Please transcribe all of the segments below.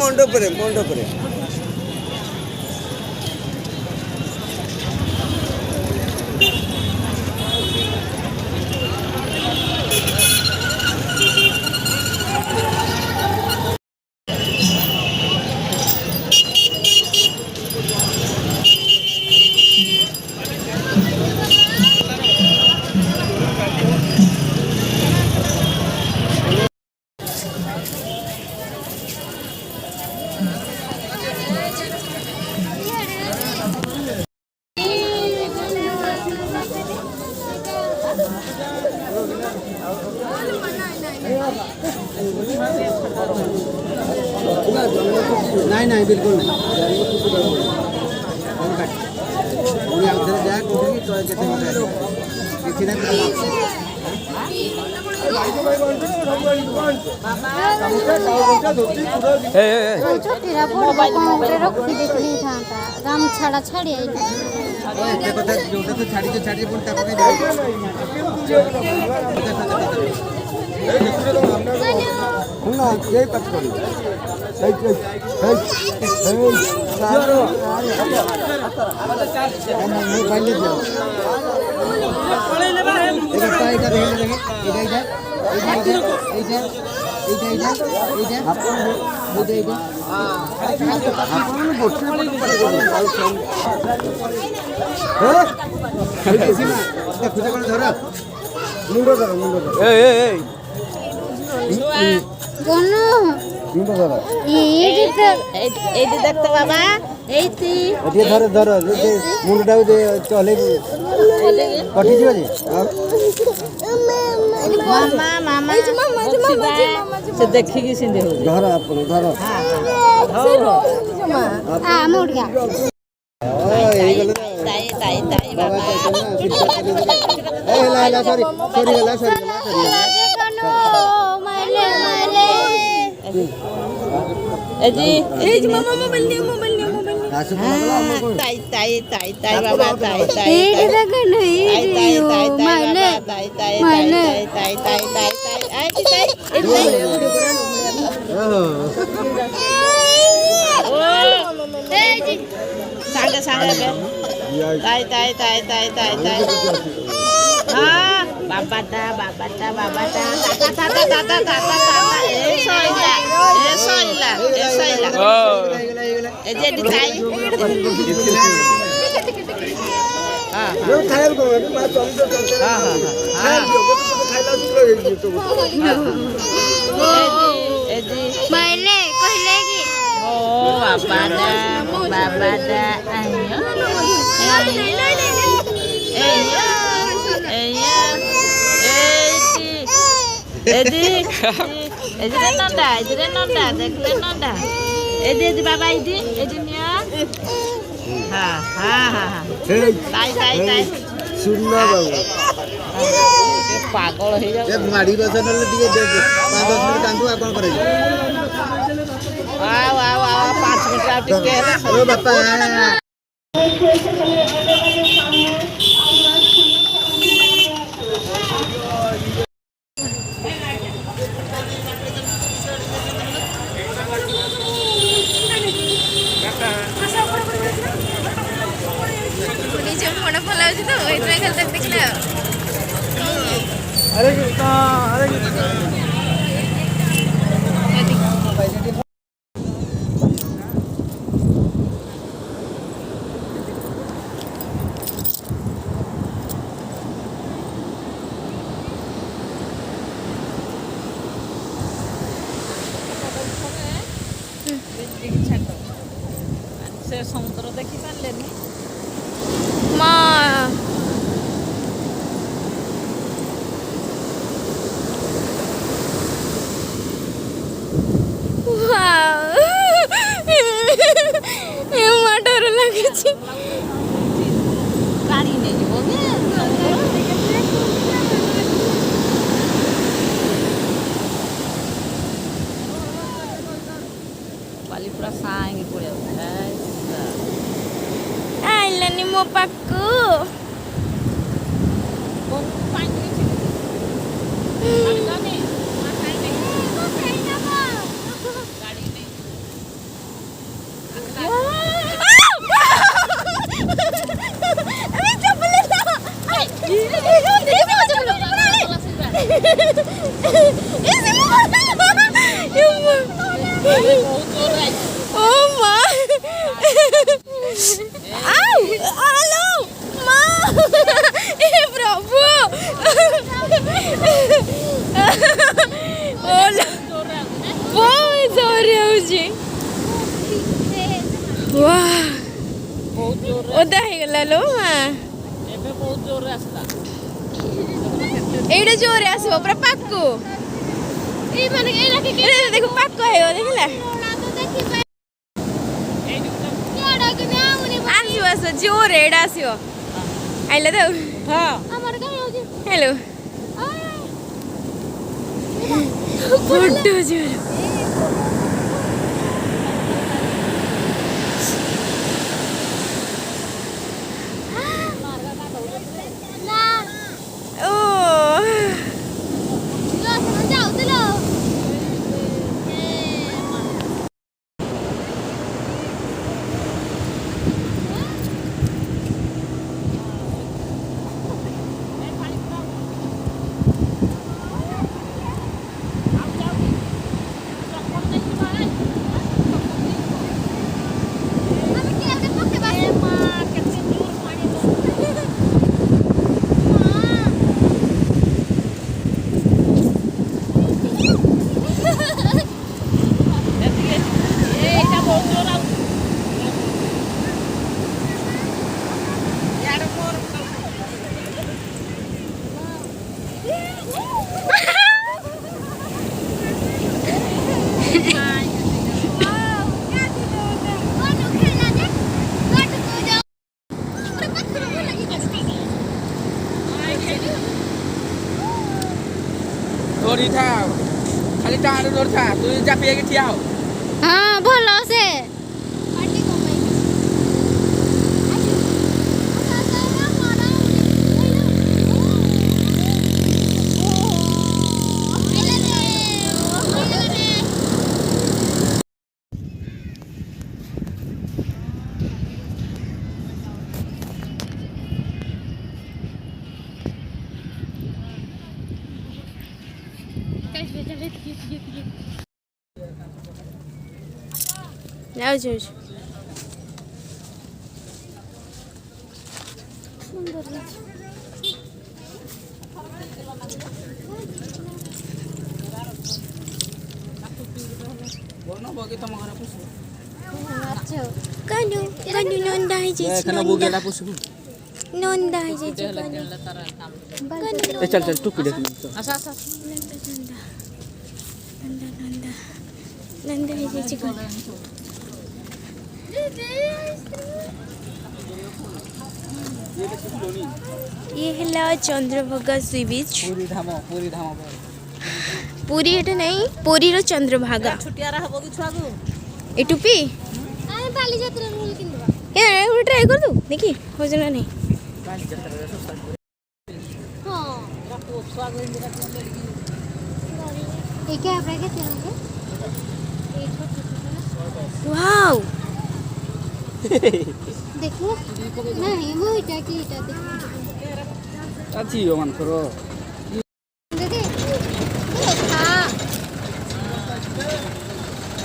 মণ্ডপরে মণ্ডপরে नहीं नहीं बिल्कुल नहीं जाए कोठी तो किसी ने गाम छाड़ा छाड़ी तो छाड़ी छाड़ी ना यही कट करी मुंडो धर मुंडो धर দেখতো বাবা এইটি ধরে ধর মুন্ডটা চলে কটি যাবে মামা মামা সে ଦେଖିକି ସିନ୍ଦେ ହଉଛି ଧର ଆପଣ ଧର ଆମ ଉଡ଼ିଆ ତାଇ ତାଇ ତାଇ ବାବା ହେଲା ହେଲା ସରି ସରିଗଲା ସରିଗଲା এজি এই মামা মোবাইল নিয়ে তাই তাই তাই তাই বাবা তাই তাই এই দেখেন এই তাই তাই মাইলে তাই তাই তাই তাই তাই তাই তাই আই তাই এই জি সাঙ্গে সাঙ্গে তাই তাই তাই তাই তাই তাই হ্যাঁ বাবাটা বাবাটা বাবাটা টাটা টাটা টাটা টাটা এই সইলা এই সইলা ও এই যে দিতাই হ্যাঁ হ্যাঁ খাইল কো মা চলতে চলতে হ্যাঁ হ্যাঁ খাইলা শুরু হয়ে গেল তো এজি মাইলে কইলে কি ও বাবাটা বাবাটা আইও এদি এদিরে নন্ডা দেখলে নন্ডা এদি বাবা এদি নিয়া হ্যাঁ হ্যাঁ হ্যাঁ তাই তাই তাই শুননা বাবু পাগল হয়ে যাবে মাড়ি বসা নলে ଟିକେ 5 মিনিট কান্দু আপন করে আও আও আও 5 মিনিট আর টিকে ও বাপা নিজে মনে ফলা হচ্ছে তো ওইটাই খেলতে দেখলে আরে আরে ସେ ସମୁଦ୍ର ଦେଖି ପାରିଲେନି মা মা ডর লাগুଛି ଗାଡ଼ି ନେଇଯିବ ବାଲି ପୁରା ସାଇଁକି ପଳେଇ ଆଇଲାନି ମୋ ପାଖକୁ ओ माँ आओ हेलो माँ ए प्रभु ओला बहुत जोर होउची वाह ओदा हे गला लो माँ एबे बहुत जोर आसला एडे जोर आसबो पूरा पाक्को ए माने एला के देखो पाक्को हेयो देखला आसियो आसो जोर एडा आसियो आइला दो हां हमर का होजी हेलो फोटो जोर Dori था खाली टाण डोर था तू जापिए के ठिया हो हां भलो से जाओ जाओ बोनो बगे तम घर पुसु कानु कानु नंदा है जे खाना बोगेला पुसु नंदा है जे ए चल चल टुपी देख आसा आसा नंदा नंदा नंदा है जे चिकन ये है चंद्रभागा सी बीच पूरी धाम पूरी एटा नहीं पूरी रो चंद्रभागा छुटियारा हबो कि छुआ को ए टुपी आए बाली जात्रा रोल किनबा ए वो ट्राई कर दू देखी हो जना नहीं हां रखो छुआ को इंदिरा को लड़की ए क्या आपरा के चलोगे ए छोटी वाओ देखो नहीं वो इटा की इटा देखो अच्छी हो मन करो देखे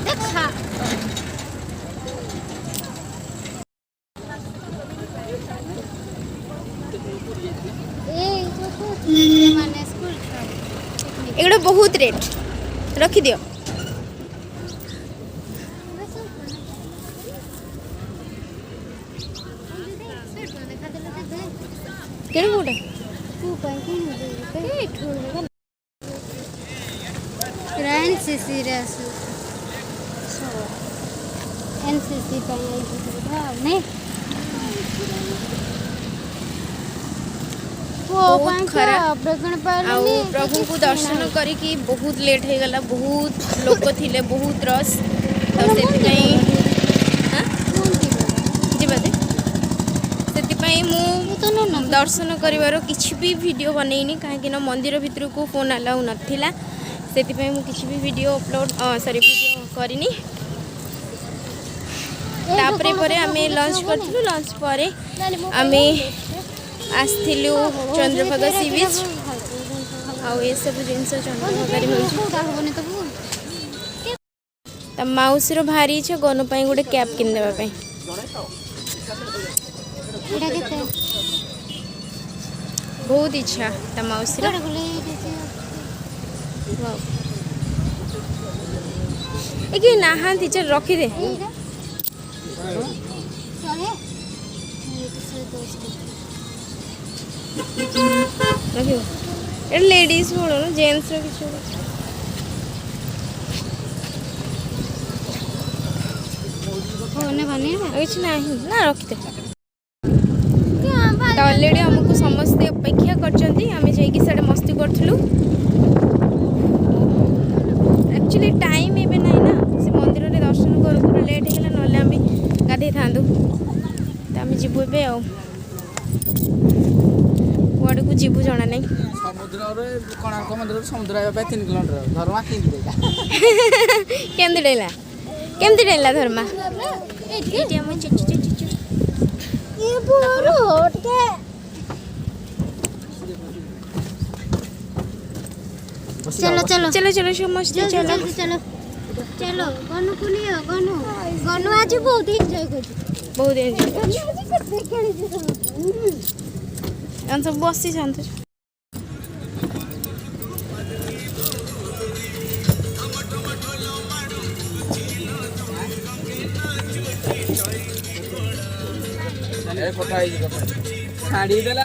देखा ए जो माने स्कूल एगुड़ा बहुत रेट रखी दियो केन कोटा तू पैकिंग हो गई ए ठोल एनसीसी रस एनसीसी ପାଇଁ नहीं बहुत खराब आउ प्रभु को दर्शन करिकी बहुत लेट हो गला बहुत लोक थिले बहुत रस तो सेति दर्शन करिवार किछि भी वीडियो बनैनी काहेकि ना मंदिर भितर को फोन अलाउ नथिला सेति पई मु किछि भी वीडियो अपलोड सॉरी वीडियो करिनी तापरे परे हमें लंच करथिलु लंच परे हमें आस्थिलु चंद्रभागा सी बीच आ ये सब जिनस चंद्रभागा रे होछि ତା ମାଉସୀର ଭାରି ଇଚ୍ଛା ଗନୁ ପାଇଁ ଗୋଟେ କ୍ୟାପ୍ କିଣିଦେବା ପାଇଁ। ଏଇଟା କେତେ? ବହୁତ ଇଚ୍ଛା ତା ମାଉସୀର। ଏ କି ନାହାନ୍ତି ଚାଲ ରଖିଦେ। ରଖିବ ଏଇଟା ଲେଡ଼ିଜ୍ ବୋଳ ନା ଜେଣ୍ଟସ୍ର କିଛି ଆଉ କିଛି ନାହିଁ ନା ରଖିଦେ। ତ ଅଲରେଡ଼ି ଆମକୁ ସମସ୍ତେ ଅପେକ୍ଷା କରିଛନ୍ତି ଆମେ ଯାଇକି ସେଟା ମସ୍ତି କରୁଥିଲୁ। ଆକ୍ଚୁଆଲି ଟାଇମ୍ ଏବେ ନାହିଁ ନା ସେ ମନ୍ଦିରରେ ଦର୍ଶନ କରୁ କରୁ ଲେଟ୍ ହେଇଗଲା ନହେଲେ ଆମେ ଗାଧେଇଥାନ୍ତୁ। ତ ଆମେ ଯିବୁ ଏବେ ଆଉ କୁଆଡ଼କୁ ଯିବୁ ଜଣା ନାହିଁ। ସମୁଦ୍ରରେ କୋଣାର୍କ ମନ୍ଦିରରୁ ସମୁଦ୍ର ଆସିବା ପାଇଁ 3 କିଲୋମିଟର ଧର୍ମା କେମିତି କେମିତି ଡେଇଁଲା ଧର୍ମା ଏଇଠି ଆମ चलो चलो चलो चलो समझते चलो चलो चलो गनु कुनियो गनु गनु आज बहुत एंजॉय कर बहुत एंजॉय सब बसी शांत ଛାଡ଼ିଦେଲା